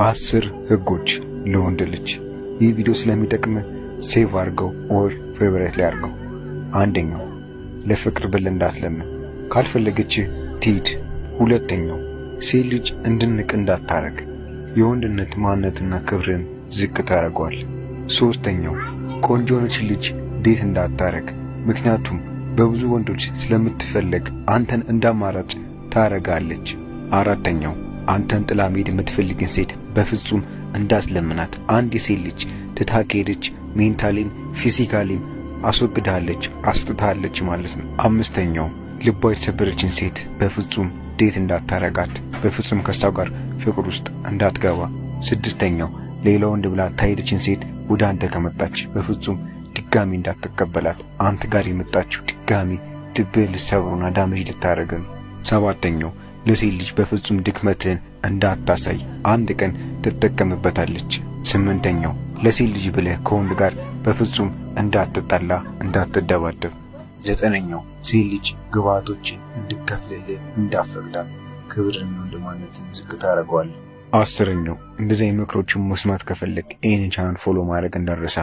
10 ህጎች ለወንድ ልጅ። ይህ ቪዲዮ ስለሚጠቅም ሴቭ አድርገው ኦር ፌቨራይት ላይ አድርገው። አንደኛው ለፍቅር ብል እንዳትለምን፣ ካልፈለገች ትሂድ። ሁለተኛው ሴት ልጅ እንድንቅ እንዳታረግ፣ የወንድነት ማንነትና ክብርን ዝቅ ታረገዋል። ሶስተኛው ቆንጆ የሆነች ልጅ ዴት እንዳታረግ፣ ምክንያቱም በብዙ ወንዶች ስለምትፈለግ አንተን እንዳማራጭ ታረጋለች። አራተኛው አንተን ጥላ መሄድ የምትፈልግን ሴት በፍጹም እንዳትለምናት። አንድ የሴት ልጅ ትታ ከሄደች ሜንታሊም ፊዚካሊም አስወግዳለች፣ አስጥታለች ማለት ነው። አምስተኛው ልቧ የተሰበረችን ሴት በፍጹም ዴት እንዳታረጋት፣ በፍጹም ከሷ ጋር ፍቅር ውስጥ እንዳትገባ። ስድስተኛው ሌላ ወንድ ብላ ታሄደችን ሴት ወደ አንተ ከመጣች በፍጹም ድጋሚ እንዳትቀበላት። አንተ ጋር የመጣችው ድጋሚ ልብህ ልትሰብሩና ዳሜጅ ልታረግ ነው። ሰባተኛው ለሴት ልጅ በፍጹም ድክመትን እንዳታሳይ፣ አንድ ቀን ትጠቀምበታለች። ስምንተኛው ለሴት ልጅ ብለህ ከወንድ ጋር በፍጹም እንዳትጣላ፣ እንዳትደባደብ። ዘጠነኛው ሴት ልጅ ግብአቶችን እንድትከፍልልህ እንዳትፈቅዳት፣ ክብርና ወንድማነትን ዝቅ ታደርገዋለህ። አስረኛው እንደዚህ ምክሮችን መስማት ከፈለግ ይህንን ቻናል ፎሎ ማድረግ እንዳትረሳ።